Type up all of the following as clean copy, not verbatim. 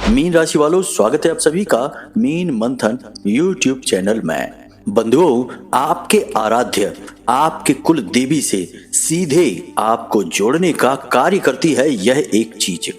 Mean राशि वालों, स्वागत है आप सभी का मीन मंथन यूट्यूब चैनल में। बंधुओं, आपके आराध्य आपके कुल देवी से सीधे आपको जोड़ने का कार्य करती है यह एक चीज।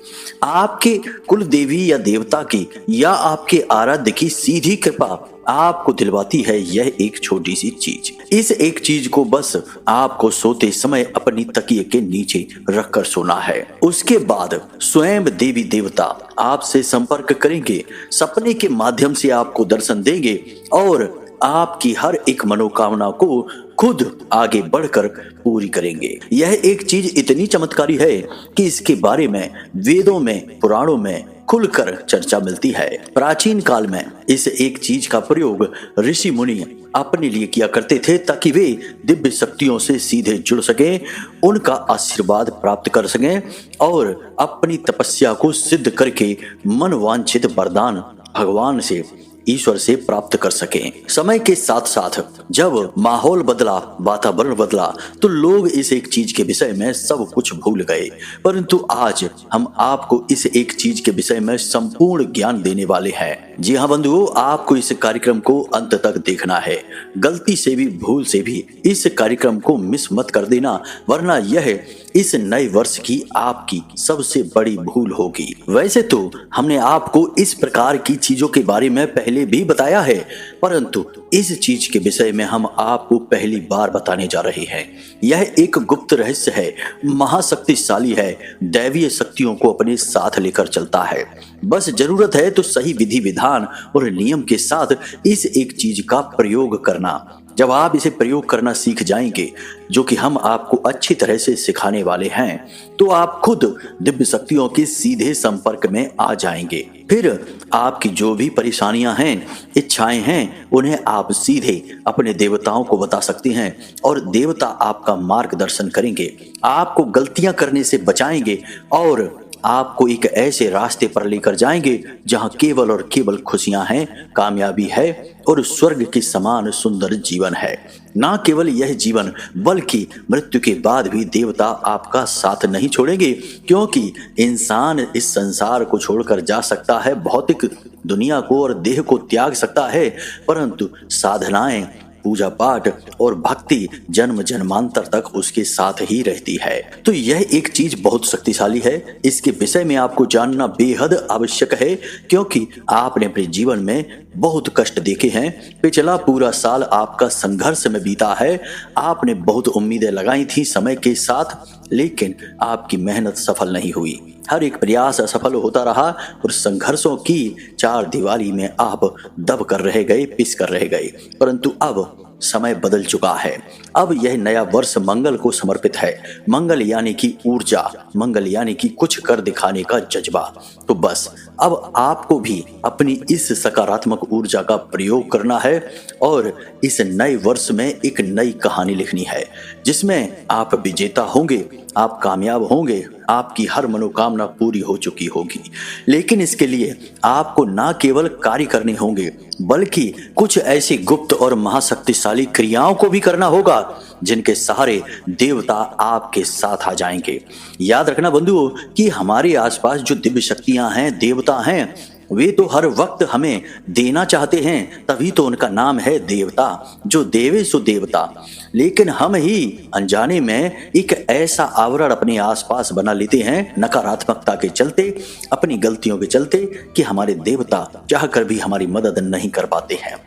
आपके कुल देवी या देवता की या आपके आराध्य की सीधी कृपा आपको दिलवाती है यह एक छोटी सी चीज। इस एक चीज को बस आपको सोते समय अपनी तकिए के नीचे रखकर सोना है। उसके बाद स्वयं देवी देवता आपसे संपर्क करेंगे, सपने के माध्यम से आपको दर्शन देंगे और आपकी हर एक मनोकामना को खुद आगे बढ़कर पूरी करेंगे। यह एक चीज इतनी चमत्कारी है कि इसके बारे में वेदों में, पुराणों में खुलकर चर्चा मिलती है। प्राचीन काल में इस एक चीज का प्रयोग ऋषि मुनि अपने लिए किया करते थे ताकि वे दिव्य शक्तियों से सीधे जुड़ सकें, उनका आशीर्वाद प्राप्त कर सकें और अपनी तपस्या को सिद्ध करके मनवांछित वरदान भगवान से, ईश्वर से प्राप्त कर सकें। समय के साथ साथ जब माहौल बदला, वातावरण बदला, तो लोग इस एक चीज के विषय में सब कुछ भूल गए। परंतु आज हम आपको इस एक चीज के विषय में संपूर्ण ज्ञान देने वाले हैं। जी हाँ बंधुओं, आपको इस कार्यक्रम को अंत तक देखना है। गलती से भी, भूल से भी इस कार्यक्रम को मिस मत कर देना, वरना यह इस नए वर्ष की आपकी सबसे बड़ी भूल होगी। वैसे तो हमने आपको इस प्रकार की चीजों के बारे में पहले भी बताया है, परंतु इस चीज के विषय में हम आपको पहली बार बताने जा रहे हैं। यह एक गुप्त रहस्य है, महाशक्तिशाली है, दैवीय शक्तियों को अपने साथ लेकर चलता है। बस जरूरत है तो सही विधि विधान और नियम के साथ इस एक चीज का प्रयोग करना। जब आप इसे प्रयोग करना सीख जाएंगे, जो कि हम आपको अच्छी तरह से सिखाने वाले हैं, तो आप खुद दिव्य शक्तियों के सीधे संपर्क में आ जाएंगे। फिर आपकी जो भी परेशानियां हैं, इच्छाएं हैं, उन्हें आप सीधे अपने देवताओं को बता सकते हैं और देवता आपका मार्गदर्शन करेंगे, आपको गलतियां करने से बचाएंगे और आपको एक ऐसे रास्ते पर लेकर जाएंगे जहां केवल और केवल खुशियां हैं, कामयाबी है और स्वर्ग के समान सुंदर जीवन है। ना केवल यह जीवन, बल्कि मृत्यु के बाद भी देवता आपका साथ नहीं छोड़ेंगे, क्योंकि इंसान इस संसार को छोड़कर जा सकता है, भौतिक दुनिया को और देह को त्याग सकता है, परंतु साधनाएं, पूजा पाठ और भक्ति जन्म जन्मांतर तक उसके साथ ही रहती है। तो यह एक चीज बहुत शक्तिशाली है। इसके विषय में आपको जानना बेहद आवश्यक है, क्योंकि आपने अपने जीवन में बहुत कष्ट देखे हैं। पिछला पूरा साल आपका संघर्ष में बीता है। आपने बहुत उम्मीदें लगाई थी समय के साथ, लेकिन आपकी मेहनत सफल नहीं हुई। हर एक प्रयास असफल होता रहा और संघर्षों की चार दीवारी में आप दब कर रह गए, पिस कर रह गए। परंतु अब समय बदल चुका है। अब यह नया वर्ष मंगल को समर्पित है। मंगल यानी कि ऊर्जा, मंगल यानी कि कुछ कर दिखाने का जज्बा। तो बस अब आपको भी अपनी इस सकारात्मक ऊर्जा का प्रयोग करना है और इस नए वर्ष में एक नई कहानी लिखनी है, जिसमें आप विजेता होंगे, आप कामयाब होंगे, आपकी हर मनोकामना पूरी हो चुकी होगी। लेकिन इसके लिए आपको ना केवल कार्य करने होंगे, बल्कि कुछ ऐसी गुप्त और महाशक्तिशाली क्रियाओं को भी करना होगा जिनके सहारे देवता आपके साथ आ जाएंगे। याद रखना बंधुओं कि हमारे आसपास जो दिव्य शक्तियां हैं, देवता हैं, वे तो हर वक्त हमें देना चाहते हैं, तभी तो उनका नाम है देवता, जो देवे सो देवता। लेकिन हम ही अनजाने में एक ऐसा आवरण अपने आसपास बना लेते हैं, नकारात्मकता के चलते, अपनी गलतियों के चलते, कि हमारे देवता चाहकर भी हमारी मदद नहीं कर पाते हैं।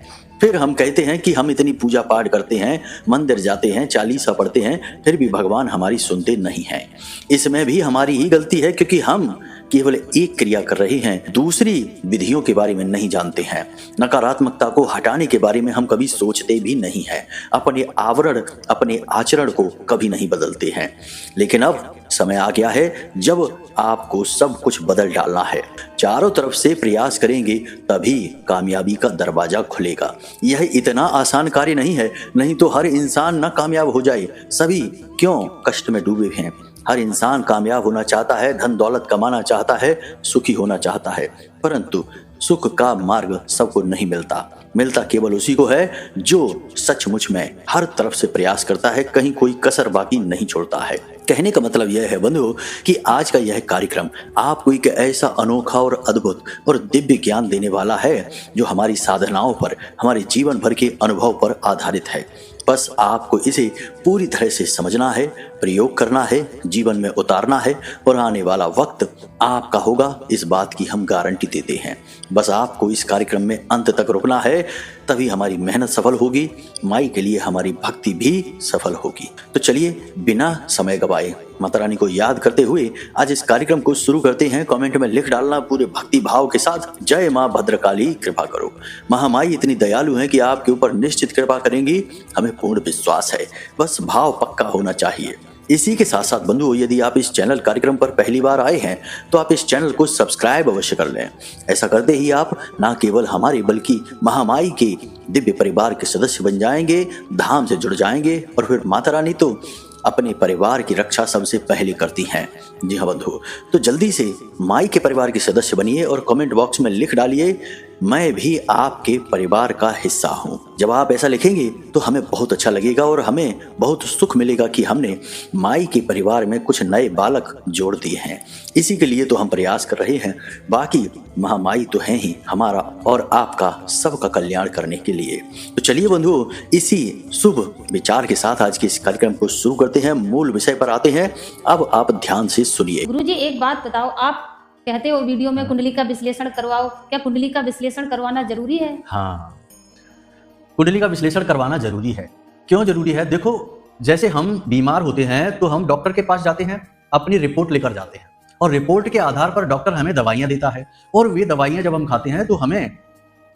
फिर हम कहते हैं कि हम इतनी पूजा पाठ करते हैं, मंदिर जाते हैं, चालीसा पढ़ते हैं, फिर भी भगवान हमारी सुनते नहीं हैं। इसमें भी हमारी ही गलती है, क्योंकि हम केवल एक क्रिया कर रहे हैं, दूसरी विधियों के बारे में नहीं जानते हैं। नकारात्मकता को हटाने के बारे में हम कभी सोचते भी नहीं हैं, अपने आवरण, अपने आचरण को कभी नहीं बदलते हैं। लेकिन अब समय आ गया है जब आपको सब कुछ बदल डालना है। चारों तरफ से प्रयास करेंगे तभी कामयाबी का दरवाजा खुलेगा। यह इतना आसान कार्य नहीं है, नहीं तो हर इंसान न कामयाब हो जाए। सभी क्यों कष्ट में डूबे हैं। हर इंसान कामयाब होना चाहता है, धन दौलत कमाना चाहता है, सुखी होना चाहता है, परंतु सुख का मार्ग सबको नहीं मिलता, मिलता केवल उसी को है जो सचमुच में हर तरफ से प्रयास करता है, कहीं कोई कसर बाकी नहीं छोड़ता है। कहने का मतलब यह है बंधुओं कि आज का यह कार्यक्रम आपको एक ऐसा अनोखा और अद्भुत और दिव्य ज्ञान देने वाला है जो हमारी साधनाओं पर, हमारे जीवन भर के अनुभव पर आधारित है। बस आपको इसे पूरी तरह से समझना है, प्रयोग करना है, जीवन में उतारना है और आने वाला वक्त आपका होगा, इस बात की हम गारंटी देते हैं। बस आपको इस कार्यक्रम में अंत तक रुकना है, तभी हमारी मेहनत सफल होगी, माई के लिए हमारी भक्ति भी सफल होगी। तो चलिए बिना समय गवाए माता रानी को याद करते हुए आज इस कार्यक्रम को शुरू करते हैं। कमेंट में लिख डालना पूरे भक्ति भाव के साथ, जय माँ भद्रकाली कृपा करो। महामाई इतनी दयालु है कि आपके ऊपर निश्चित कृपा करेंगी, हमें पूर्ण विश्वास है, बस भाव पक्का होना चाहिए। इसी के साथ साथ बंधुओं, यदि आप इस चैनल कार्यक्रम पर पहली बार आए हैं तो आप इस चैनल को सब्सक्राइब अवश्य कर लें। ऐसा करते ही आप न केवल हमारे बल्कि महामाई के दिव्य परिवार के सदस्य बन जाएंगे, धाम से जुड़ जाएंगे और फिर माता रानी तो अपने परिवार की रक्षा सबसे पहले करती हैं। जी हाँ बंधु, तो जल्दी से माई के परिवार के सदस्य बनिए और कमेंट बॉक्स में लिख डालिए, मैं भी आपके परिवार का हिस्सा हूँ। जब आप ऐसा लिखेंगे तो हमें बहुत अच्छा लगेगा और हमें बहुत सुख मिलेगा कि हमने माई के परिवार में कुछ नए बालक जोड़ दिए हैं। इसी के लिए तो हम प्रयास कर रहे हैं, बाकी महामाई तो है ही हमारा और आपका सबका कल्याण करने के लिए। तो चलिए बंधुओं, इसी शुभ विचार के साथ आज के इस कार्यक्रम को शुरू करते हैं, मूल विषय पर आते हैं। अब आप ध्यान से सुनिए। गुरुजी एक बात बताओ, आप कहते हो वीडियो में कुंडली का विश्लेषण करवाओ, क्या कुंडली का विश्लेषण करवाना जरूरी है? हाँ, कुंडली का विश्लेषण करवाना जरूरी है। क्यों जरूरी है? देखो, जैसे हम बीमार होते हैं तो हम डॉक्टर के पास जाते हैं, अपनी रिपोर्ट लेकर जाते हैं और रिपोर्ट के आधार पर डॉक्टर हमें दवाइयां देता है और वे दवाइयां जब हम खाते हैं तो हमें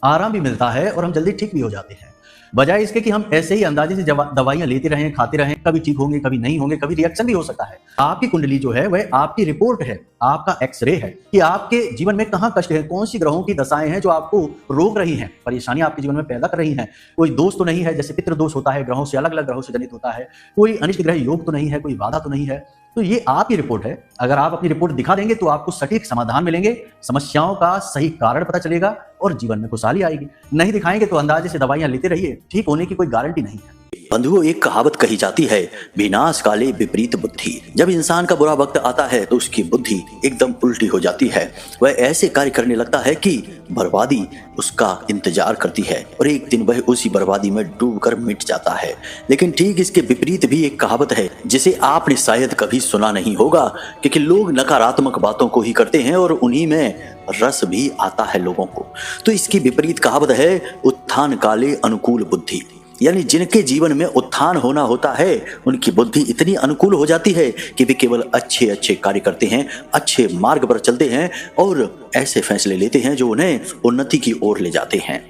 आराम भी मिलता है और हम जल्दी ठीक भी हो जाते हैं। बजाय इसके कि हम ऐसे ही अंदाजे से दवाइयां लेते रहें, खाते रहें, कभी ठीक होंगे, कभी नहीं होंगे, कभी रिएक्शन भी हो सकता है। आपकी कुंडली जो है वह आपकी रिपोर्ट है, आपका एक्सरे है कि आपके जीवन में कहाँ कष्ट है, कौन सी ग्रहों की दशाएं हैं जो आपको रोक रही हैं, परेशानी आपके जीवन में पैदा कर रही हैं। कोई दोष तो नहीं है, जैसे पितृ दोष होता है, ग्रहों से अलग अलग ग्रहों से जनित होता है, कोई अनिष्ट ग्रह योग तो नहीं है, कोई बाधा तो नहीं है। तो ये आपकी रिपोर्ट है। अगर आप अपनी रिपोर्ट दिखा देंगे तो आपको सटीक समाधान मिलेंगे, समस्याओं का सही कारण पता चलेगा और जीवन में खुशहाली आएगी। नहीं दिखाएंगे तो अंदाजे से दवाइयां लेते रहिए, ठीक होने की कोई गारंटी नहीं है। बंधुओं, एक कहावत कही जाती है, विनाश काले विपरीत बुद्धि। जब इंसान का बुरा वक्त आता है तो उसकी बुद्धि एकदम उल्टी हो जाती है, वह ऐसे कार्य करने लगता है कि बर्बादी उसका इंतजार करती है और एक दिन वह उसी बर्बादी में डूबकर मिट जाता है। लेकिन ठीक इसके विपरीत भी एक कहावत है जिसे आपने शायद कभी सुना नहीं होगा, क्योंकि लोग नकारात्मक बातों को ही करते हैं और उन्हीं में रस भी आता है लोगों को। तो इसकी विपरीत कहावत है, उत्थान काले अनुकूल बुद्धि। यानी जिनके जीवन में उत्थान होना होता है उनकी बुद्धि इतनी अनुकूल हो जाती है कि वे केवल अच्छे अच्छे कार्य करते हैं, अच्छे मार्ग पर चलते हैं और ऐसे फैसले लेते हैं जो उन्हें उन्नति की ओर ले जाते हैं।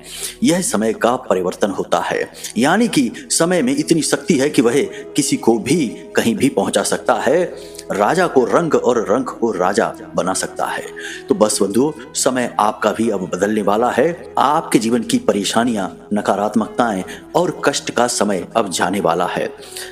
यह समय का परिवर्तन होता है, यानी कि समय में इतनी शक्ति है कि वह किसी को भी कहीं भी पहुंचा सकता है, राजा को रंग और रंग को राजा बना सकता है। तो बस बंधुओं, समय आपका भी अब बदलने वाला है। आपके जीवन की परेशानियां, नकारात्मकताएं और कष्ट का समय अब जाने वाला है।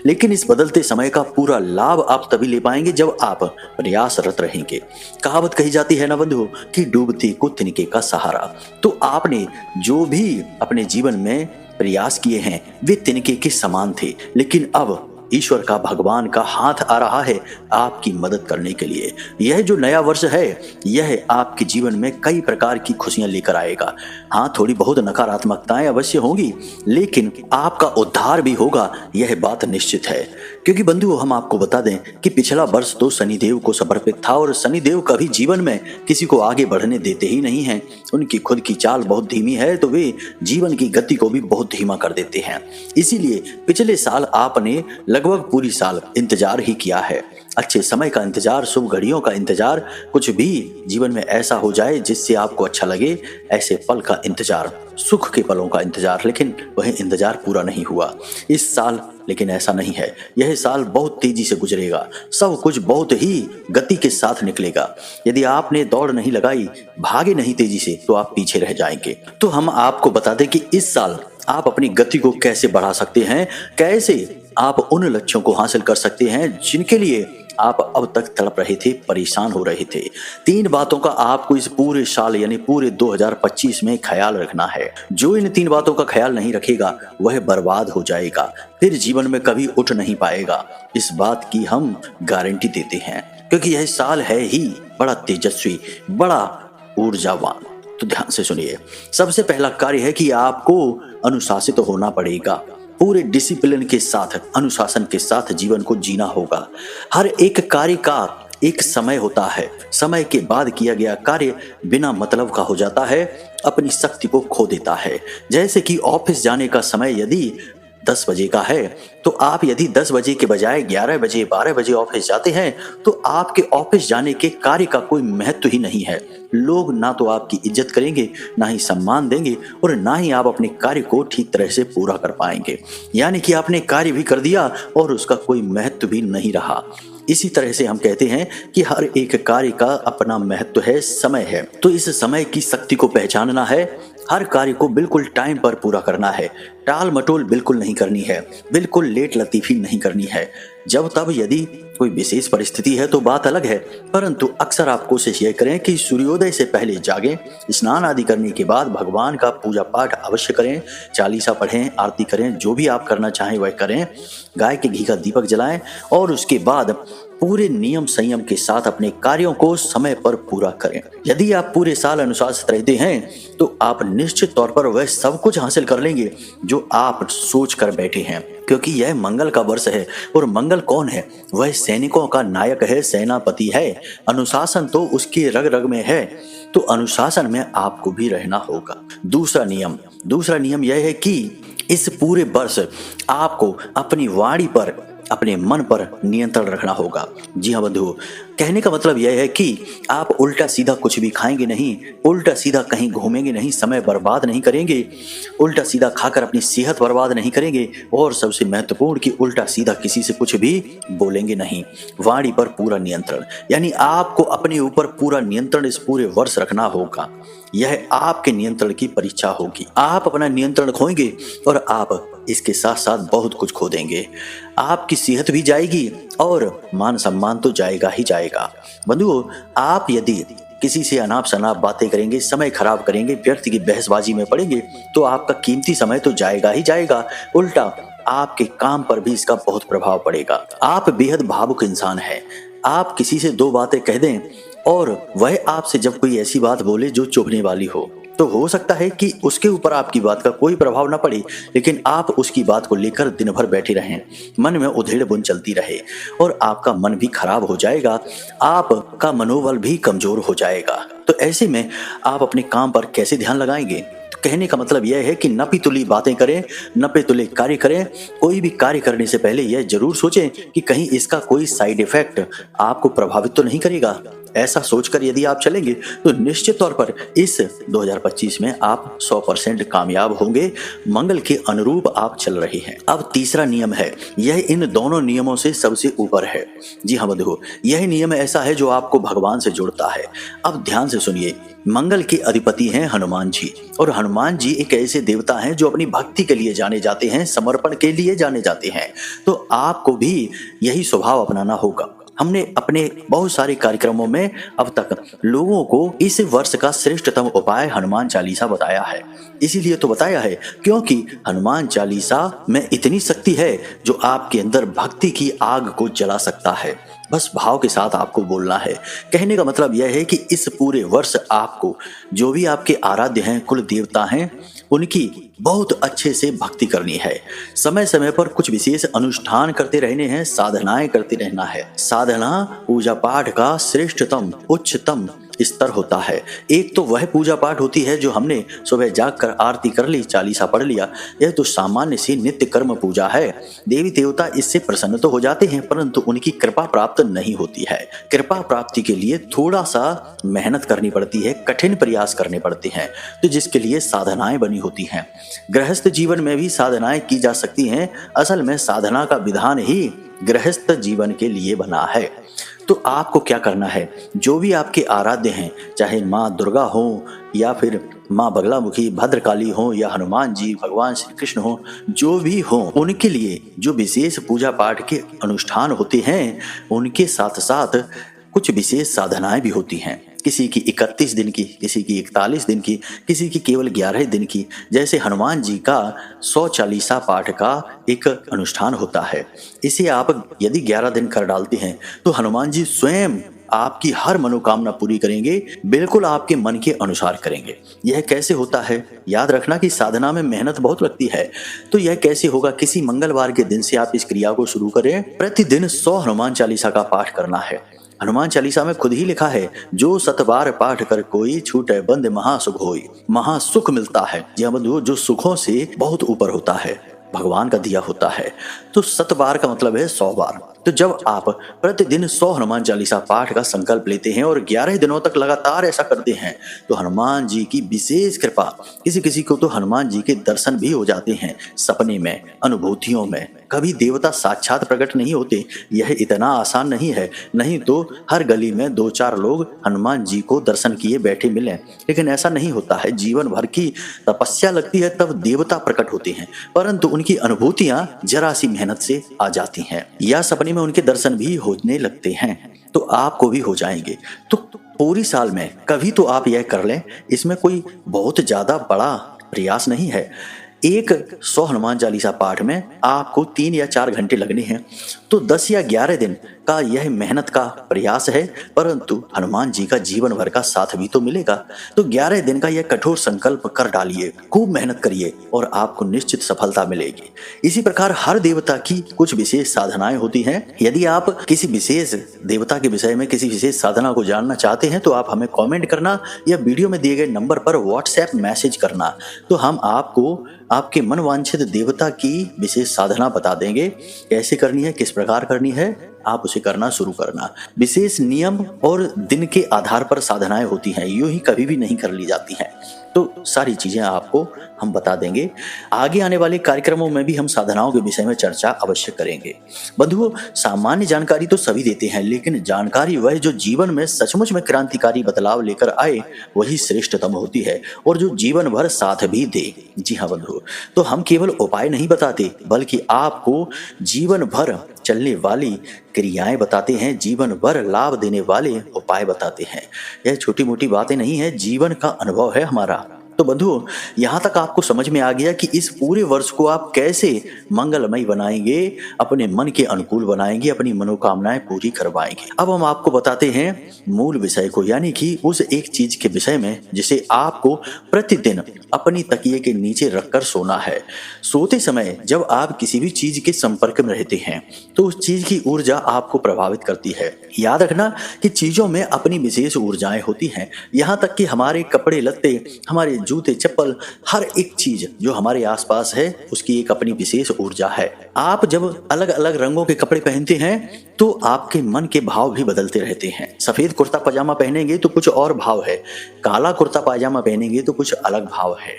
लेकिन इस बदलते समय का पूरा लाभ आप तभी ले पाएंगे जब आप प्रयासरत रहेंगे। कहावत कही जाती है ना बंधुओं कि डूबते को तिनके का सहारा। तो आपने जो भी अपने जीवन में प्रयास किए हैं वे तिनके के समान थे, लेकिन अब ईश्वर का, भगवान का हाथ आ रहा है आपकी मदद करने के लिए। यह जो नया वर्ष है यह आपके जीवन में कई प्रकार की खुशियां लेकर आएगा। हाँ, थोड़ी बहुत नकारात्मकताएं अवश्य होंगी, लेकिन आपका उद्धार भी होगा, यह बात निश्चित है। क्योंकि बंधुओं, हम आपको बता दें कि पिछला वर्ष तो शनिदेव को समर्पित था और शनिदेव कभी जीवन में किसी को आगे बढ़ने देते ही नहीं हैं। उनकी खुद की चाल बहुत धीमी है तो वे जीवन की गति को भी बहुत धीमा कर देते हैं। इसीलिए पिछले साल आपने लगभग पूरी साल इंतजार ही किया है, अच्छे समय का इंतजार, शुभ घड़ियों का इंतजार, कुछ भी जीवन में ऐसा हो जाए जिससे आपको अच्छा लगे, ऐसे पल का इंतजार, सुख के पलों का इंतजार। लेकिन वह इंतजार पूरा नहीं हुआ इस साल। लेकिन ऐसा नहीं है, यह साल बहुत तेजी से गुजरेगा, सब कुछ बहुत ही गति के साथ निकलेगा। यदि आपने दौड़ नहीं लगाई, भागे नहीं तेजी से, तो आप पीछे रह जाएंगे। तो हम आपको बता दें कि इस साल आप अपनी गति को कैसे बढ़ा सकते हैं, कैसे आप उन लक्ष्यों को हासिल कर सकते हैं जिनके लिए आप अब तक तड़प रहे थे, परेशान हो रहे थे। 3 बातों का आपको इस पूरे साल यानी पूरे 2025 में ख्याल रखना है। जो इन 3 बातों का ख्याल नहीं रखेगा वह बर्बाद हो जाएगा, फिर जीवन में कभी उठ नहीं पाएगा। इस बात की हम गारंटी देते हैं, क्योंकि यह साल है ही बड़ा तेजस्वी, बड़ा ऊर्जावान। तो ध्यान से सुनिए। सबसे पहला कार्य है कि आपको अनुशासित होना पड़ेगा। पूरे डिसिप्लिन के साथ, अनुशासन के साथ जीवन को जीना होगा। हर एक कार्य का एक समय होता है। समय के बाद किया गया कार्य बिना मतलब का हो जाता है, अपनी शक्ति को खो देता है। जैसे कि ऑफिस जाने का समय यदि 10 बजे का है, तो आप यदि 10 बजे के बजाय 11 बजे 12 बजे ऑफिस जाते हैं तो आपके ऑफिस जाने के कार्य का कोई महत्व ही नहीं है। लोग ना तो आपकी इज्जत करेंगे, ना ही सम्मान देंगे, और ना ही आप अपने कार्य को ठीक तरह से पूरा कर पाएंगे। यानी कि आपने कार्य भी कर दिया और उसका कोई महत्व भी नहीं रहा। इसी तरह से हम कहते हैं कि हर एक कार्य का अपना महत्व है, समय है। तो इस समय की शक्ति को पहचानना है। हर कार्य को बिल्कुल टाइम पर पूरा करना है। टाल मटोल बिल्कुल नहीं करनी है, बिल्कुल लेट लतीफी नहीं करनी है। जब तब यदि कोई विशेष परिस्थिति है तो बात अलग है, परंतु अक्सर आप कोशिश यह करें कि सूर्योदय से पहले जागें, स्नान आदि करने के बाद भगवान का पूजा पाठ अवश्य करें, चालीसा पढ़ें, आरती करें, जो भी आप करना चाहें वह करें, गाय के घी का दीपक जलाएं और उसके बाद पूरे नियम संयम के साथ अपने कार्यों को समय पर पूरा करें। यदि आप पूरे साल अनुशासित रहते हैं तो आप निश्चित तौर पर वह सब कुछ हासिल कर लेंगे जो आप सोच कर बैठे हैं, क्योंकि यह मंगल का वर्ष है। और मंगल कौन है? वह सैनिकों का नायक है, सेनापति है। अनुशासन तो उसके रग रग में है, तो अनुशासन में आपको भी रहना होगा। दूसरा नियम यह है कि इस पूरे वर्ष आपको अपनी वाणी पर, अपने मन पर नियंत्रण रखना होगा। जी हाँ बंधुओं, कहने का मतलब यह है कि आप उल्टा सीधा कुछ भी खाएंगे नहीं, उल्टा सीधा कहीं घूमेंगे नहीं, समय बर्बाद नहीं करेंगे, उल्टा सीधा खाकर अपनी सेहत बर्बाद नहीं करेंगे, और सबसे महत्वपूर्ण कि उल्टा सीधा किसी से कुछ भी बोलेंगे नहीं। वाणी पर पूरा नियंत्रण, यानी आपको अपने ऊपर पूरा नियंत्रण इस पूरे वर्ष रखना होगा। यह आपके नियंत्रण की परीक्षा होगी। आप अपना नियंत्रण खोएंगे और आप इसके साथ साथ बहुत कुछ खो देंगे। आपकी सेहत भी जाएगी और मान सम्मान तो जाएगा ही जाएगा। बंधुओं, आप यदि किसी से अनाप शनाप बातें करेंगे, समय खराब करेंगे, व्यर्थ की बहसबाजी में पड़ेंगे तो आपका कीमती समय तो जाएगा ही जाएगा, उल्टा आपके काम पर भी इसका बहुत प्रभाव पड़ेगा। आप बेहद भावुक इंसान हैं। आप किसी से 2 बातें कह दें और वह आपसे जब कोई ऐसी बात बोले जो चुभने वाली हो तो सकता है कि उसके ऊपर आपकी बात का कोई प्रभाव न पड़े, लेकिन आप उसकी बात को लेकर दिन भर बैठे रहें, मन में उधेड़ बुन चलती रहे और आपका मन भी खराब हो जाएगा, आपका मनोबल भी कमजोर हो जाएगा। तो ऐसे में आप अपने काम पर कैसे ध्यान लगाएंगे? तो कहने का मतलब यह है कि नपी तुली बातें करें, नपे तुले कार्य करें। कोई भी कार्य करने से पहले यह जरूर सोचें कि कहीं इसका कोई साइड इफेक्ट आपको प्रभावित तो नहीं करेगा। ऐसा सोचकर यदि आप चलेंगे तो निश्चित तौर पर इस 2025 में आप 100% कामयाब होंगे। मंगल के अनुरूप आप चल रहे हैं। अब तीसरा नियम है, यह इन दोनों नियमों से सबसे ऊपर है। जी हाँ बंधुओं, यह नियम ऐसा है जो आपको भगवान से जोड़ता है। अब ध्यान से सुनिए। मंगल के अधिपति हैं हनुमान जी, और हनुमान जी एक ऐसे देवता हैं जो अपनी भक्ति के लिए जाने जाते हैं, समर्पण के लिए जाने जाते हैं। तो आपको भी यही स्वभाव अपनाना होगा। हमने अपने बहुत सारे कार्यक्रमों में अब तक लोगों को इस वर्ष का श्रेष्ठतम उपाय हनुमान चालीसा बताया है। इसीलिए तो बताया है क्योंकि हनुमान चालीसा में इतनी शक्ति है जो आपके अंदर भक्ति की आग को जला सकता है। बस भाव के साथ आपको बोलना है। कहने का मतलब यह है कि इस पूरे वर्ष आपको जो भी आपके आराध्य हैं, कुल देवता हैं, उनकी बहुत अच्छे से भक्ति करनी है। समय समय पर कुछ विशेष अनुष्ठान करते रहने हैं, साधनाएं करते रहना है। साधना पूजा पाठ का श्रेष्ठतम उच्चतम स्तर होता है। एक तो वह पूजा पाठ होती है जो हमने सुबह जागकर आरती कर ली, चालीसा पढ़ लिया। यह तो सामान्य सी नित्य कर्म पूजा है। देवी देवता इससे प्रसन्न तो हो जाते हैं, परंतु उनकी कृपा प्राप्त नहीं होती है। कृपा प्राप्ति के लिए थोड़ा सा मेहनत करनी पड़ती है, कठिन प्रयास करने पड़ते हैं, तो जिसके लिए साधनाएं बनी होती हैं। गृहस्थ जीवन में भी साधनाएं की जा सकती हैं। असल में साधना का विधान ही गृहस्थ जीवन के लिए बना है। तो आपको क्या करना है, जो भी आपके आराध्य हैं, चाहे माँ दुर्गा हो या फिर माँ बगलामुखी भद्रकाली हो या हनुमान जी, भगवान श्री कृष्ण हो, जो भी हो, उनके लिए जो विशेष पूजा पाठ के अनुष्ठान होते हैं, उनके साथ साथ कुछ विशेष साधनाएं भी होती हैं। किसी की 31 दिन की, किसी की 41 दिन की, किसी की केवल 11 दिन की। जैसे हनुमान जी का 100 चालीसा पाठ का एक अनुष्ठान होता है। इसे आप यदि 11 दिन कर डालते हैं तो हनुमान जी स्वयं आपकी हर मनोकामना पूरी करेंगे, बिल्कुल आपके मन के अनुसार करेंगे। यह कैसे होता है? याद रखना कि साधना में मेहनत बहुत लगती है। तो यह कैसे होगा? किसी मंगलवार के दिन से आप इस क्रिया को शुरू करें। प्रतिदिन 100 हनुमान चालीसा का पाठ करना है। हनुमान चालीसा में खुद ही लिखा है, जो 7 बार पाठ कर कोई, छूटे बंद महासुख होई। महासुख मिलता है, यह जो सुखों से बहुत ऊपर होता है, भगवान का दिया होता है। तो 7 बार का मतलब है 100 बार। तो जब आप प्रतिदिन 100 हनुमान चालीसा पाठ का संकल्प लेते हैं और 11 दिनों तक लगातार ऐसा करते हैं तो हनुमान जी की विशेष कृपा, किसी किसी को तो हनुमान जी के दर्शन भी हो जाते हैं सपने में, अनुभूतियों में। कभी देवता साक्षात प्रकट नहीं होते, यह इतना आसान नहीं है। नहीं तो हर गली में 2-4 लोग हनुमान जी को दर्शन किए बैठे मिले, लेकिन ऐसा नहीं होता है। जीवन भर की तपस्या लगती है तब देवता प्रकट होते हैं, परंतु उनकी अनुभूतियां जरा सी मेहनत से आ जाती हैं या सपने में उनके दर्शन भी होने लगते हैं, तो आपको भी हो जाएंगे। तो पूरी साल में कभी तो आप यह कर लें, इसमें कोई बहुत ज्यादा बड़ा प्रयास नहीं है। एक 100 हनुमान चालीसा पाठ में आपको 3 या 4 घंटे लगने हैं, तो 10 या 11 दिन का यह मेहनत का प्रयास है, परंतु हनुमान जी का जीवन भर का साथ भी तो मिलेगा। तो 11 दिन का यह कठोर संकल्प कर डालिए, खूब मेहनत करिए और आपको निश्चित सफलता मिलेगी। इसी प्रकार हर देवता की कुछ विशेष साधनाएं होती हैं। यदि आप किसी विशेष देवता के विषय में किसी विशेष साधना को जानना चाहते हैं तो आप हमें कमेंट करना या वीडियो में दिए गए नंबर पर व्हाट्सएप मैसेज करना, तो हम आपको आपके मनवांछित देवता की विशेष साधना बता देंगे। कैसे करनी है, किस प्रकार करनी है, आप उसे करना शुरू करना। विशेष नियम और दिन के आधार पर साधनाएं होती हैं, यूं ही कभी भी नहीं कर ली जाती हैं। तो सारी चीजें आपको हम बता देंगे। आगे आने वाले कार्यक्रमों में भी हम साधनाओं के विषय में चर्चा अवश्य करेंगे। बंधुओं, सामान्य जानकारी तो सभी देते हैं, लेकिन जानकारी वह जो जीवन में सचमुच में क्रांतिकारी बदलाव लेकर आए वही श्रेष्ठतम होती है और जो जीवन भर साथ भी दे। जी हाँ बंधुओं, तो हम केवल उपाय नहीं बताते बल्कि आपको जीवन भर चलने वाली क्रियाएं बताते हैं, जीवन भर लाभ देने वाले उपाय बताते हैं। यह छोटी मोटी बातें नहीं है, जीवन का अनुभव है हमारा। तो बंधुओं, यहाँ तक आपको समझ में आ गया कि इस पूरे वर्ष को आप कैसे मंगलमय बनाएंगे, अपने मन के अनुकूल बनाएंगे, अपनी मनोकामनाएं पूरी करवाएंगे। अब हम आपको बताते हैं मूल विषय को, यानी कि उस एक चीज के विषय में जिसे आपको प्रतिदिन अपनी तकिए के नीचे रखकर सोना है। सोते समय जब आप किसी भी चीज के संपर्क में रहते हैं तो उस चीज की ऊर्जा आपको प्रभावित करती है। याद रखना कि चीजों में अपनी विशेष ऊर्जाएं होती हैं। यहाँ तक कि हमारे कपड़े लत्ते, हमारे जूते चप्पल, हर एक चीज जो हमारे आसपास है उसकी एक अपनी विशेष ऊर्जा है। आप जब अलग अलग रंगों के कपड़े पहनते हैं तो आपके मन के भाव भी बदलते रहते हैं। सफेद कुर्ता पजामा पहनेंगे तो कुछ और भाव है, काला कुर्ता पायजामा पहनेंगे तो कुछ अलग भाव है,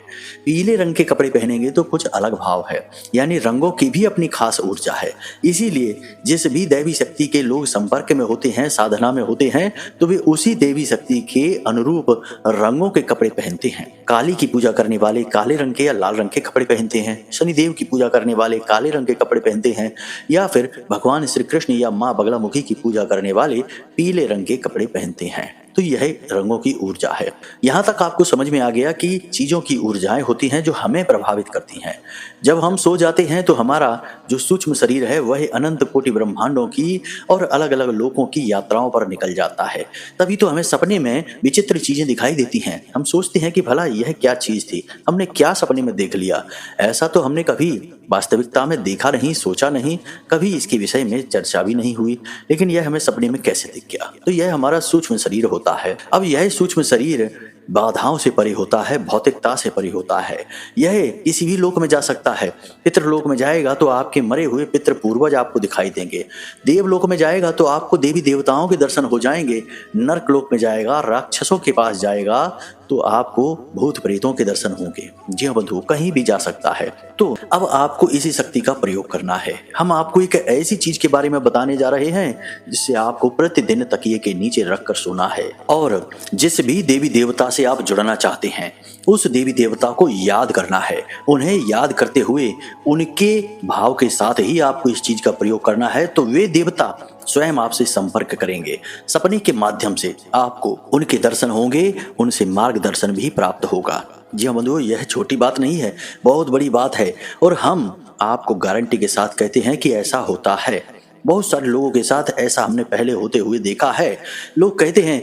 पीले रंग के कपड़े पहनेंगे तो कुछ अलग भाव है। यानी रंगों की भी अपनी खास ऊर्जा है। इसीलिए जिस भी दैवी शक्ति के लोग संपर्क में होते हैं, साधना में होते हैं, तो वे उसी देवी शक्ति के अनुरूप रंगों के कपड़े पहनते हैं। काली की पूजा करने वाले काले रंग के या लाल रंग के कपड़े पहनते हैं, शनिदेव की पूजा करने वाले काले रंग के कपड़े पहनते हैं, या फिर भगवान श्री कृष्ण या माँ बगलामुखी की पूजा करने वाले पीले रंग के कपड़े पहनते हैं। तो यह रंगों की ऊर्जा है। यहाँ तक आपको समझ में आ गया कि चीजों की ऊर्जाएं होती हैं जो हमें प्रभावित करती हैं। जब हम सो जाते हैं तो हमारा जो सूक्ष्म शरीर है वह अनंत कोटि ब्रह्मांडों की और अलग अलग लोकों की यात्राओं पर निकल जाता है। तभी तो हमें सपने में विचित्र चीजें दिखाई देती हैं। हम सोचते हैं कि भला यह क्या चीज थी, हमने क्या सपने में देख लिया। ऐसा तो हमने कभी वास्तविकता में देखा नहीं, सोचा नहीं, कभी इसके विषय में चर्चा भी नहीं हुई, लेकिन यह हमें सपने में कैसे दिख गया। तो यह हमारा सूक्ष्म शरीर होता है। अब यह सूक्ष्म शरीर बाधाओं से परे होता है, भौतिकता से परे होता है। यह किसी भी लोक में जा सकता है। पितृलोक में जाएगा तो आपके मरे हुए पितृ पूर्वज आपको दिखाई देंगे। देवलोक में जाएगा तो आपको देवी देवताओं के दर्शन हो जाएंगे। नरक लोक में जाएगा, राक्षसों के पास जाएगा तो आपको भूत प्रेतों के दर्शन होंगे। जी हाँ बंधुओं, कहीं भी जा सकता है। तो अब आपको इसी शक्ति का प्रयोग करना है। हम आपको एक ऐसी चीज के बारे में बताने जा रहे हैं जिससे आपको प्रतिदिन तकिए के नीचे रखकर सोना है, और जिस भी देवी देवता से आप जुड़ना चाहते हैं उस देवी देवता को याद करना है। उन्हें याद करते हुए उनके भाव के साथ ही आपको इस चीज का प्रयोग करना है, तो वे देवता स्वयं आपसे संपर्क करेंगे। सपने के माध्यम से आपको उनके दर्शन होंगे, उनसे मार्गदर्शन भी प्राप्त होगा। जी हाँ बंधुओं, यह छोटी बात नहीं है, बहुत बड़ी बात है, और हम आपको गारंटी के साथ कहते हैं कि ऐसा होता है। बहुत सारे लोगों के साथ ऐसा हमने पहले होते हुए देखा है। लोग कहते हैं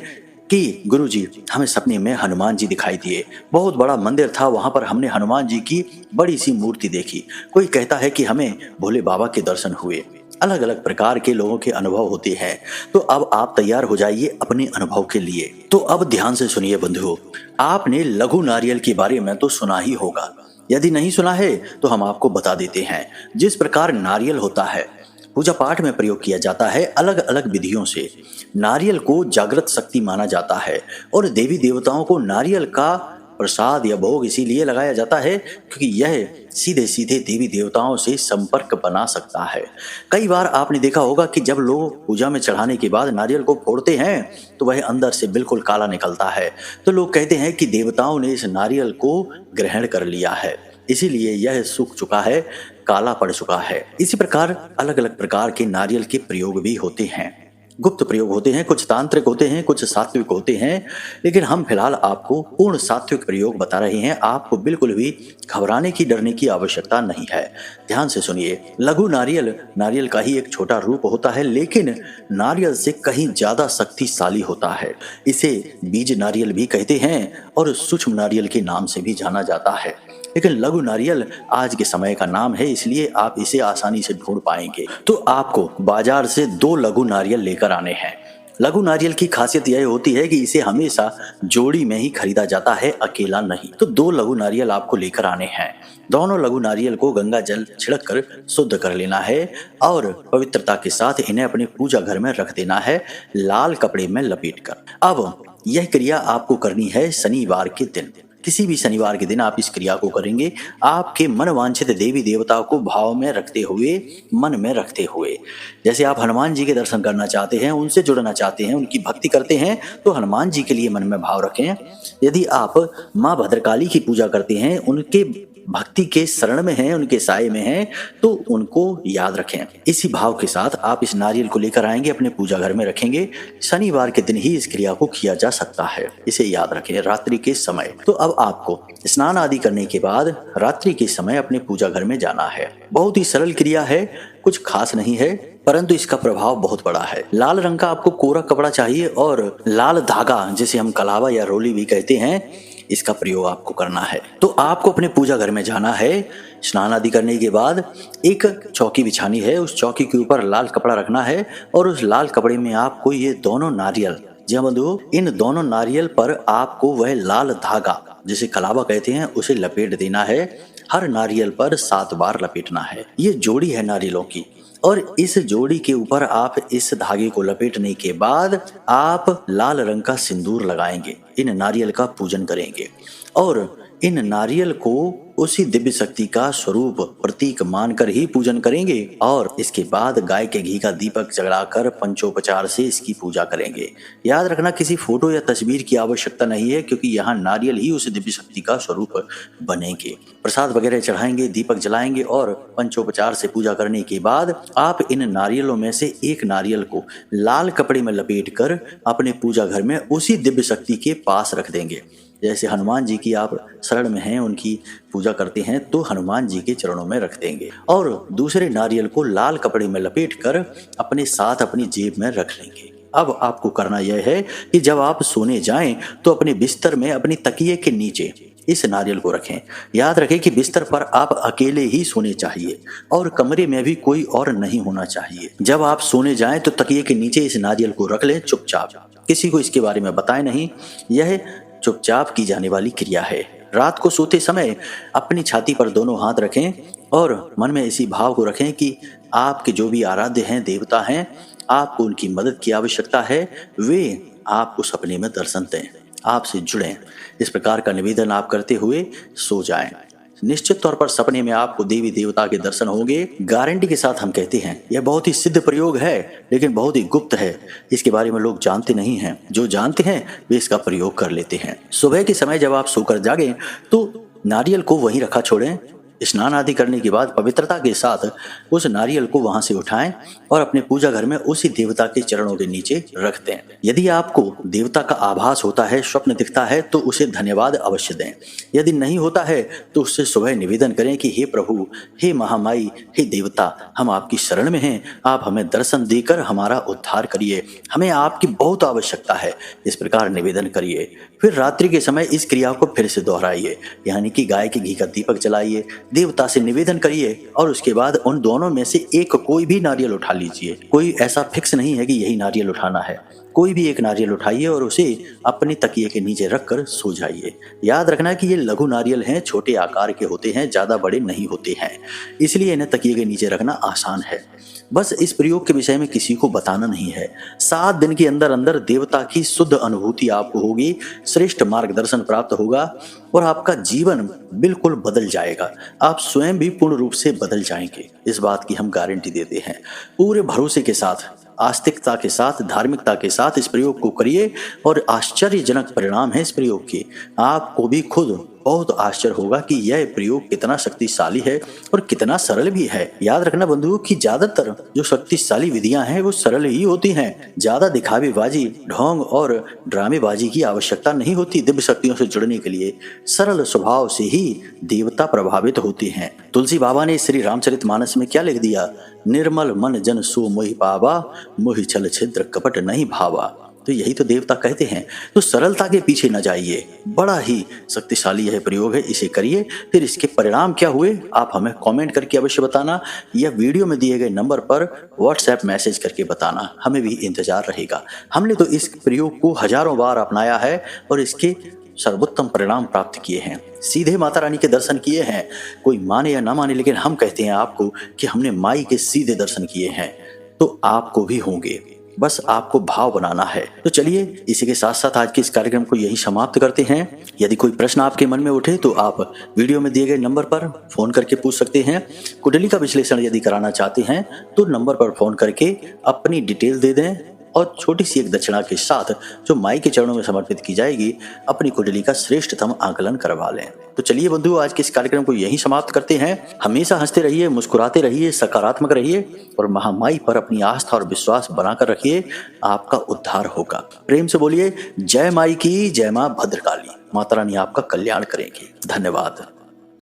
कि गुरुजी, हमें सपने में हनुमान जी दिखाई दिए, बहुत बड़ा मंदिर था, वहां पर हमने हनुमान जी की बड़ी सी मूर्ति देखी। कोई कहता है कि हमें भोले बाबा के दर्शन हुए। अलग अलग प्रकार के लोगों के अनुभव होते हैं। तो अब आप तैयार हो जाइए अपने अनुभव के लिए। तो अब ध्यान से सुनिए बंधुओं, आपने लघु नारियल के बारे में तो सुना ही होगा। यदि नहीं सुना है तो हम आपको बता देते हैं। जिस प्रकार नारियल होता है, पूजा पाठ में प्रयोग किया जाता है अलग अलग विधियों से। नारियल को जागृत शक्ति माना जाता है, और देवी देवताओं को नारियल का प्रसाद या भोग इसीलिए लगाया जाता है क्योंकि यह सीधे सीधे देवी देवताओं से संपर्क बना सकता है। कई बार आपने देखा होगा कि जब लोग पूजा में चढ़ाने के बाद नारियल को फोड़ते हैं तो वह अंदर से बिल्कुल काला निकलता है। तो लोग कहते हैं कि देवताओं ने इस नारियल को ग्रहण कर लिया है, इसीलिए यह सूख चुका है, काला पड़ चुका है। इसी प्रकार अलग अलग प्रकार के नारियल के प्रयोग भी होते हैं। गुप्त प्रयोग होते हैं, कुछ तांत्रिक होते हैं, कुछ सात्विक होते हैं, लेकिन हम फिलहाल आपको पूर्ण सात्विक प्रयोग बता रहे हैं। आपको बिल्कुल भी घबराने की, डरने की आवश्यकता नहीं है। ध्यान से सुनिए। लघु नारियल नारियल का ही एक छोटा रूप होता है, लेकिन नारियल से कहीं ज्यादा शक्तिशाली होता है। इसे बीज नारियल भी कहते हैं और सूक्ष्म नारियल के नाम से भी जाना जाता है, लेकिन लघु नारियल आज के समय का नाम है, इसलिए आप इसे आसानी से ढूंढ पाएंगे। तो आपको बाजार से 2 लघु नारियल लेकर आने हैं। लघु नारियल की खासियत यह होती है कि इसे हमेशा जोड़ी में ही खरीदा जाता है, अकेला नहीं। तो 2 लघु नारियल आपको लेकर आने हैं। दोनों लघु नारियल को गंगा जल छिड़क कर शुद्ध कर लेना है और पवित्रता के साथ इन्हें अपने पूजा घर में रख देना है, लाल कपड़े में लपेट कर। अब यह क्रिया आपको करनी है शनिवार के दिन। किसी भी शनिवार के दिन आप इस क्रिया को करेंगे, आपके मन वांछित देवी देवताओं को भाव में रखते हुए, मन में रखते हुए। जैसे आप हनुमान जी के दर्शन करना चाहते हैं, उनसे जुड़ना चाहते हैं, उनकी भक्ति करते हैं, तो हनुमान जी के लिए मन में भाव रखें। यदि आप माँ भद्रकाली की पूजा करते हैं, उनके भक्ति के शरण में हैं, उनके साये में हैं, तो उनको याद रखें। इसी भाव के साथ आप इस नारियल को लेकर आएंगे, अपने पूजा घर में रखेंगे। शनिवार के दिन ही इस क्रिया को किया जा सकता है, इसे याद रखें, रात्रि के समय। तो अब आपको स्नान आदि करने के बाद रात्रि के समय अपने पूजा घर में जाना है। बहुत ही सरल क्रिया है, कुछ खास नहीं है, परंतु इसका प्रभाव बहुत बड़ा है। लाल रंग का आपको कोरा कपड़ा चाहिए और लाल धागा, जिसे हम कलावा या रोली भी कहते हैं, इसका प्रयोग आपको करना है। तो आपको अपने पूजा घर में जाना है। स्नान आदि करने के बाद एक चौकी बिछानी है, उस चौकी के ऊपर लाल कपड़ा रखना है और उस लाल कपड़े में आपको ये दोनों नारियल, जी हाँ बंधुओं, इन दोनों नारियल पर आपको वह लाल धागा, जिसे कलावा कहते हैं, उसे लपेट देना है। हर नारियल पर 7 बार लपेटना है। ये जोड़ी है नारियलों की, और इस जोड़ी के ऊपर आप इस धागे को लपेटने के बाद आप लाल रंग का सिंदूर लगाएंगे, इन नारियल का पूजन करेंगे और इन नारियल को उसी दिव्य शक्ति का स्वरूप, प्रतीक मानकर ही पूजन करेंगे। और इसके बाद गाय के घी का दीपक जलाकर पंचोपचार से इसकी पूजा करेंगे। याद रखना, किसी फोटो या तस्वीर की आवश्यकता नहीं है, क्योंकि यहाँ नारियल ही उस दिव्य शक्ति का स्वरूप बनेंगे। प्रसाद वगैरह चढ़ाएंगे, दीपक जलाएंगे और पंचोपचार से पूजा करने के बाद आप इन नारियलों में से एक नारियल को लाल कपड़े में लपेट कर अपने पूजा घर में उसी दिव्य शक्ति के पास रख देंगे। जैसे हनुमान जी की आप शरण में हैं, उनकी पूजा करते हैं, तो हनुमान जी के चरणों में रख देंगे और दूसरे नारियल को लाल कपड़े में लपेटकर अपने साथ अपनी जेब में रख लेंगे। अब आपको करना यह है कि जब आप सोने जाएं तो अपने बिस्तर में, अपनी तकिए के नीचे इस नारियल को रखें। याद रखें कि बिस्तर पर आप अकेले ही सोने चाहिए और कमरे में भी कोई और नहीं होना चाहिए। जब आप सोने जाएं तो तकिए के नीचे इस नारियल को रख लें चुपचाप, किसी को इसके बारे में बताएं नहीं। यह चुपचाप की जाने वाली क्रिया है। रात को सोते समय अपनी छाती पर दोनों हाथ रखें और मन में इसी भाव को रखें कि आपके जो भी आराध्य हैं, देवता हैं, आपको उनकी मदद की आवश्यकता है, वे आपको सपने में दर्शन दें। आपसे जुड़ें। इस प्रकार का निवेदन आप करते हुए सो जाएं। निश्चित तौर पर सपने में आपको देवी देवता के दर्शन होंगे। गारंटी के साथ हम कहते हैं यह बहुत ही सिद्ध प्रयोग है, लेकिन बहुत ही गुप्त है। इसके बारे में लोग जानते नहीं हैं। जो जानते हैं वे इसका प्रयोग कर लेते हैं। सुबह के समय जब आप सोकर जागें तो नारियल को वहीं रखा छोड़ें। स्नान आदि करने के बाद पवित्रता के साथ उस नारियल को वहां से उठाएं और अपने पूजा घर में उसी देवता के चरणों के नीचे रख दें। यदि आपको देवता का आभास होता है, स्वप्न दिखता है, तो उसे धन्यवाद अवश्य दें। यदि नहीं होता है तो उससे सुबह निवेदन करें कि हे प्रभु, हे महामाई, हे देवता, हम आपकी शरण में हैं। आप हमें दर्शन देकर हमारा उद्धार करिए। हमें आपकी बहुत आवश्यकता है। इस प्रकार निवेदन करिए। फिर रात्रि के समय इस क्रिया को फिर से दोहराइए, यानी कि गाय के घी का दीपक जलाइए, देवता से निवेदन करिए और उसके बाद उन दोनों में से एक कोई भी नारियल उठा लीजिए। कोई ऐसा फिक्स नहीं है कि यही नारियल उठाना है। कोई भी एक नारियल उठाइए और उसे अपने तकिए के नीचे रखकर सो जाइए। याद रखना कि ये लघु नारियल हैं, छोटे आकार के होते हैं, ज्यादा बड़े नहीं होते हैं, इसलिए इन्हें तकिए के नीचे रखना आसान है। बस इस प्रयोग के विषय में किसी को बताना नहीं है। 7 दिन के अंदर अंदर देवता की शुद्ध अनुभूति आपको होगी, श्रेष्ठ मार्गदर्शन प्राप्त होगा और आपका जीवन बिल्कुल बदल जाएगा। आप स्वयं भी पूर्ण रूप से बदल जाएंगे। इस बात की हम गारंटी देते हैं। पूरे भरोसे के साथ, आस्तिकता के साथ, धार्मिकता के साथ इस प्रयोग को करिए और आश्चर्यजनक परिणाम है इस प्रयोग के। आपको भी खुद बहुत आश्चर्य होगा कि यह प्रयोग कितना शक्तिशाली है और कितना सरल भी है। याद रखना बंधुओं कि ज्यादातर जो शक्तिशाली विधियां हैं वो सरल ही होती हैं। ज्यादा दिखावेबाजी, ढोंग और ड्रामेबाजी की आवश्यकता नहीं होती। दिव्य शक्तियों से जुड़ने के लिए सरल स्वभाव से ही देवता प्रभावित होते हैं। तुलसी बाबा ने श्री रामचरितमानस में क्या लिख दिया? निर्मल मन जन सो मोहि पावा, मोहि छल छिद्र कपट नहीं भावा। तो यही तो देवता कहते हैं। तो सरलता के पीछे न जाइए। बड़ा ही शक्तिशाली यह प्रयोग है, इसे करिए। फिर इसके परिणाम क्या हुए आप हमें कमेंट करके अवश्य बताना, या वीडियो में दिए गए नंबर पर व्हाट्सएप मैसेज करके बताना। हमें भी इंतजार रहेगा। हमने तो इस प्रयोग को हजारों बार अपनाया है और इसके सर्वोत्तम परिणाम प्राप्त किए हैं। सीधे माता रानी के दर्शन किए हैं। कोई माने या ना माने, लेकिन हम कहते हैं आपको कि हमने माई के सीधे दर्शन किए हैं, तो आपको भी होंगे। बस आपको भाव बनाना है। तो चलिए इसी के साथ साथ आज के इस कार्यक्रम को यही समाप्त करते हैं। यदि कोई प्रश्न आपके मन में उठे तो आप वीडियो में दिए गए नंबर पर फोन करके पूछ सकते हैं। कुंडली का विश्लेषण यदि कराना चाहते हैं तो नंबर पर फोन करके अपनी डिटेल दे दें और छोटी सी एक दक्षिणा के साथ जो माई के चरणों में समर्पित की जाएगी, अपनी कुंडली का श्रेष्ठतम आकलन करवा लें। तो चलिए बंधुओं, आज के इस कार्यक्रम को यहीं समाप्त करते हैं। हमेशा हंसते रहिए, मुस्कुराते रहिए, सकारात्मक रहिए और महामाई पर अपनी आस्था और विश्वास बनाकर रखिए। आपका उद्धार होगा। प्रेम से बोलिए जय माई की, जय मां भद्रकाली। माता रानी आपका कल्याण करेंगी। धन्यवाद।